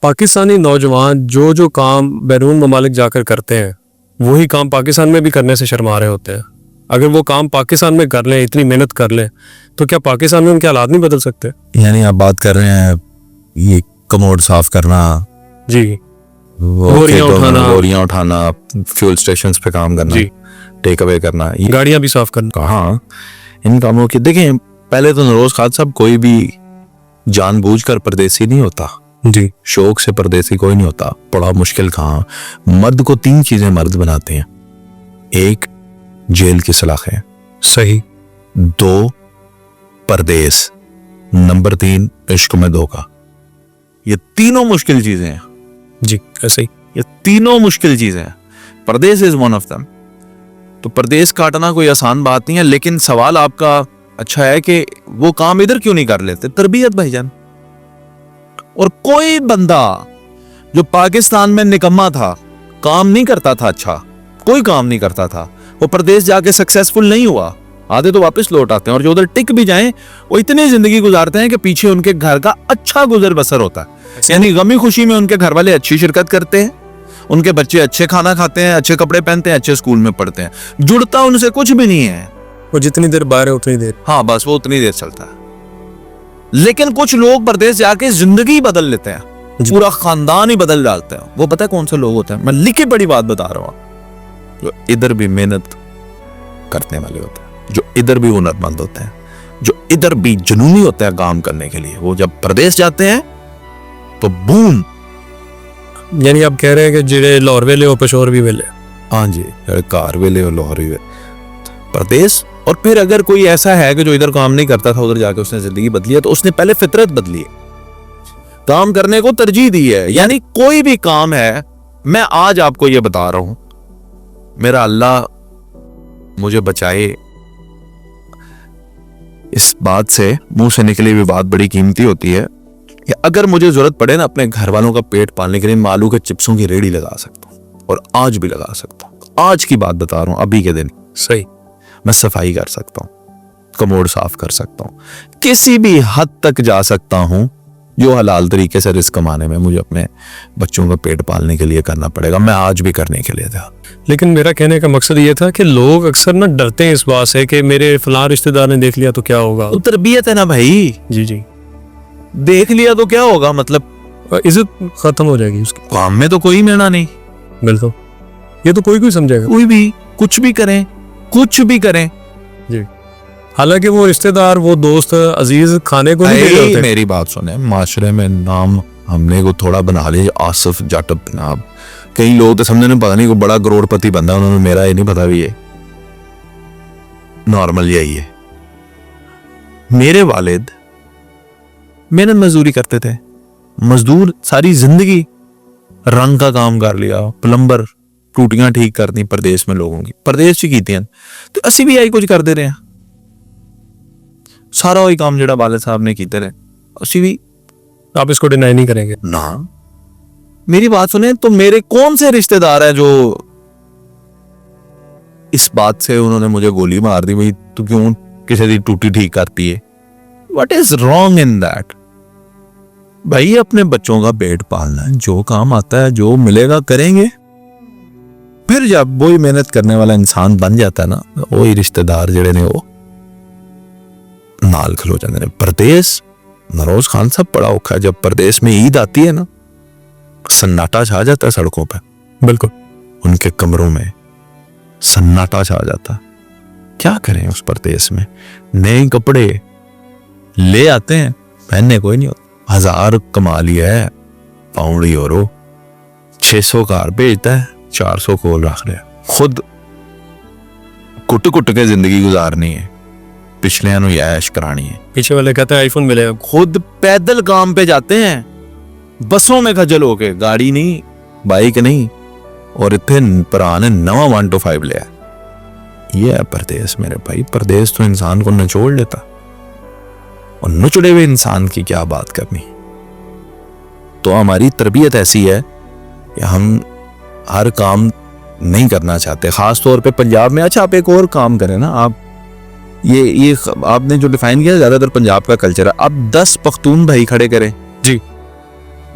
पाकिस्तानी नौजवान जो जो काम बैरून ममालिक जाकर करते हैं वही काम पाकिस्तान में भी करने से शर्मा रहे होते हैं। अगर वो काम पाकिस्तान में कर लें, इतनी मेहनत कर लें, तो क्या पाकिस्तान में उनके हालात नहीं बदल सकते? यानी आप बात कर रहे हैं ये कमोड साफ करना, जी, बोरियां उठाना, फ्यूल स्टेशन पे काम करना, टेक अवे करना, गाड़ियां भी साफ करना। कहाँ इन कामों की देखें, पहले तो नरोज खान साहब कोई भी जानबूझकर परदेसी नहीं होता जी, शौक से परदेसी कोई नहीं होता। बड़ा मुश्किल कहाँ, मर्द को 3 चीजें मर्द बनाते हैं। 1 जेल की सलाखें, सही। 2 परदेस, नंबर 3 इश्क में धोखा। ये तीनों मुश्किल चीजें हैं जी, ऐसे ही। ये तीनों मुश्किल चीजें हैं। परदेस इज वन ऑफ देम। तो परदेस काटना कोई आसान बात नहीं है, लेकिन सवाल आपका अच्छा है कि वो काम इधर क्यों नहीं कर लेते। तरबियत भाईजान। और कोई बंदा जो पाकिस्तान में निकम्मा था, काम नहीं करता था, अच्छा कोई काम नहीं करता था, वो प्रदेश जाके सक्सेसफुल नहीं हुआ। आधे तो वापस लौट आते हैं, और जो उधर टिक भी जाएं वो इतनी जिंदगी गुजारते हैं कि पीछे उनके घर का अच्छा गुजर बसर होता है। यानी गमी खुशी में उनके घर वाले अच्छी शिरकत करते हैं, उनके बच्चे अच्छे खाना खाते हैं, अच्छे कपड़े पहनते हैं, अच्छे स्कूल में पढ़ते हैं। जुड़ता उनसे कुछ भी नहीं है। वो जितनी देर बाहर है उतनी देर, हाँ बस वो उतनी देर चलता है। लेकिन कुछ लोग प्रदेश जाके जिंदगी बदल लेते हैं, पूरा खानदान ही बदल डालते हैं। वो पता है कौन से लोग होते हैं? मैं लिखी बड़ी बात बता रहा हूं, जो इधर भी मेहनत करने वाले होते हैं, जो इधर भी हुनरमंद होते हैं, जो इधर भी जुनूनी होते हैं काम करने के लिए। वो जब प्रदेश जाते हैं तो बूम। यानी आप कह रहे हैं कि जिहड़े लाहौर वेले हो पेशोर भी वेले। हाँ जी, कार वेले और लाहौर भी प्रदेश। और फिर अगर कोई ऐसा है कि जो इधर काम नहीं करता था, उधर जाके उसने जिंदगी बदली है, तो उसने पहले फितरत बदली है, काम करने को तरजीह दी है। यानी कोई भी काम है, मैं आज आपको ये बता रहा हूं, मेरा अल्लाह मुझे बचाए इस बात से, मुंह से निकली हुई बात बड़ी कीमती होती है, कि अगर मुझे जरूरत पड़े ना अपने घर वालों का पेट पालने के लिए, मैं आलू के चिप्सों की रेडी लगा सकता हूं, और आज भी लगा सकता हूं। आज की बात बता रहा हूं, अभी के दिन। सही। मैं सफाई कर सकता हूं, कमोड साफ कर सकता हूं, किसी भी हद तक जा सकता हूं जो हलाल तरीके से रिस्क कमाने में मुझे अपने बच्चों का पेट पालने के लिए करना पड़ेगा। मैं आज भी करने के लिए था। लेकिन मेरा कहने का मकसद ये था कि लोग अक्सर ना डरते हैं इस बात से कि मेरे फलां रिश्तेदार ने देख लिया तो क्या होगा। तो तरबियत है ना भाई। जी जी, देख लिया तो क्या होगा, मतलब इज्जत खत्म हो जाएगी उसकी। काम में तो कोई मेहना नहीं। बिल्कुल, ये तो कोई समझेगा। कोई भी कुछ भी करें, कुछ भी करें जी। हालांकि वो रिश्तेदार, वो दोस्त, अजीज खाने को नहीं दे रहे होते। मेरी बात सुने, माशरे में नाम हमने को थोड़ा बना लिया, आसिफ जट जनाब। कई लोग तो समझने पता नहीं को बड़ा करोड़पति बंदा, उन्होंने मेरा ये नहीं पता भी ये नॉर्मल यही है। मेरे वालिद मेहनत मजदूरी करते थे, मजदूर सारी जिंदगी रंग का काम कर लिया, प्लम्बर, टूटियां ठीक करनी प्रदेश में लोगों की, प्रदेश च कीतियां, तो असी भी यही कुछ करते रहे। सारा वही काम जेड़ा वाले साहब ने कीते रहे, असी भी। आप इसको डिनाई नहीं करेंगे ना। मेरी बात सुने, तो मेरे कौन से रिश्तेदार है जो इस बात से उन्होंने मुझे गोली मार दी, भाई तू क्यों किसी की टूटी ठीक करती है? What is wrong in that? भाई अपने बच्चों का पेट पालना है, जो काम आता है, जो मिलेगा करेंगे। फिर जब वही मेहनत करने वाला इंसान बन जाता है ना, वही रिश्तेदार जेड़े ने वो नाल खलो जाते हैं। परदेस नरोज खान साहब बड़ा औखा है। जब परदेश में ईद आती है ना, सन्नाटा छा जाता है सड़कों पे। बिल्कुल, उनके कमरों में सन्नाटा छा जाता है। क्या करें उस परदेश में? नए कपड़े ले आते हैं, पहनने कोई नहीं होता। 1000 कमा लिया है पाउंडी, और वो 600 कार भेजता है, 400 कोल रख लिया। खुद कुट कुट के जिंदगी गुजारनी है, पिछले नु ऐश करानी है। पीछे वाले कहते हैं आईफोन मिलेगा। खुद पैदल काम पे जाते हैं, बसों में खजल होके, गाड़ी नहीं, बाइक नहीं, और इतने भरा ने नवा 125 लिया। ये है परदेश मेरे भाई। परदेश तो इंसान को निचोड़ लेता, और नुचड़े हुए इंसान की क्या बात करनी। तो हमारी तरबियत ऐसी है कि हम हर काम नहीं करना चाहते, खास तौर पे पंजाब में। अच्छा, आप एक और काम करें ना, आप ये आपने जो डिफाइन किया ज्यादातर पंजाब का कल्चर है, आप 10 पख्तून भाई खड़े करें जी,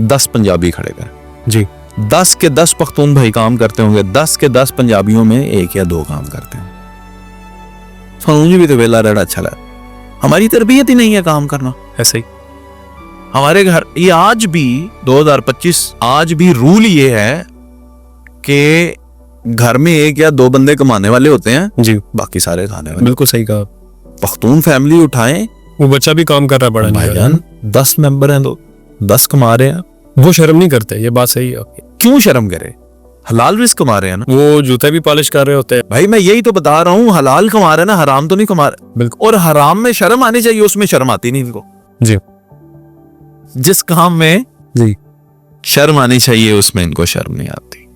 10 पंजाबी खड़े करें, जी 10 के 10 पख्तून भाई काम करते होंगे, 10 के 10 पंजाबियों में 1 या 2 काम करते हैं। मुझे भी तो वेला रहना अच्छा लगा। हमारी तरबियत ही नहीं है काम करना। ऐसे ही हमारे घर ये आज भी 2025 आज भी रूल ये है कि घर में 1 या 2 बंदे कमाने वाले होते हैं, जी बाकी सारे खाने वाले। बिल्कुल सही कहा। पख्तून फैमिली उठाएं, वो बच्चा भी काम कर रहा है, बड़ा नहीं कर रहा। भाईजान 10 मेंबर हैं तो 10 कमा रहे हैं, वो शर्म नहीं करते, ये बात सही है आपकी। क्यों शर्म करे? हलाल रिस्क कमा रहे हैं ना। वो जूते भी पॉलिश कर रहे होते हैं। भाई मैं यही तो बता रहा हूँ, हलाल कमा रहे हैं ना, हराम तो नहीं कमा रहे। बिल्कुल। और हराम में शर्म आनी चाहिए, उसमें शर्म आती नहीं इनको। जी जिस काम में जी शर्म आनी चाहिए उसमें इनको शर्म नहीं आती।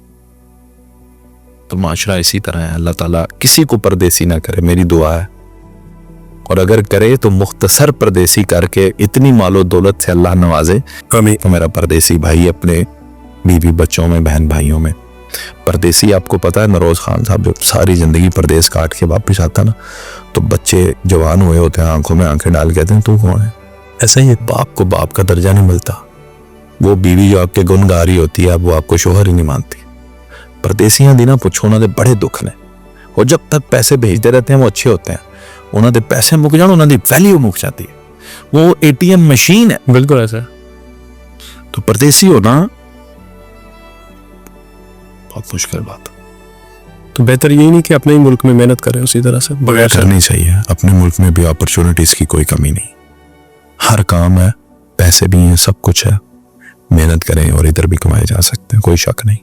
तो माशरा इसी तरह है। अल्लाह ताला किसी को परदेसी ना करे, मेरी दुआ है। और अगर करे तो मुख्तसर परदेसी करके इतनी मालो दौलत से अल्लाह नवाजे आमीन। तो मेरा परदेसी भाई अपने बीवी बच्चों में, बहन भाइयों में। परदेसी आपको पता है, नरोज खान साहब जब सारी जिंदगी परदेश काट के वापस आता ना, तो बच्चे जवान हुए होते हैं, आंखों में आंखें डाल कहते हैं तू कौन है। ऐसा ही है, बाप को बाप का दर्जा नहीं मिलता। वो बीवी जो आपके गुण गा रही होती है, वो आपको शोहर ही नहीं मानती। परदेसियां दी ना पुछो, उन्होंने बड़े दुख ने। और जब तक पैसे भेजते रहते हैं वो अच्छे होते हैं, उन्होंने पैसे मुक जान, उन्होंने वैल्यू मुक जाती है। वो ATM मशीन है। बिल्कुल ऐसा है। तो परदेसी होना बहुत मुश्किल बात। तो बेहतर यही नहीं कि अपने ही मुल्क में मेहनत करें उसी तरह से, बगैर करनी चाहिए। अपने मुल्क में भी अपॉर्चुनिटीज की कोई कमी नहीं, हर काम है, पैसे भी हैं, सब कुछ है। मेहनत करें और इधर भी कमाए जा सकते हैं, कोई शक नहीं।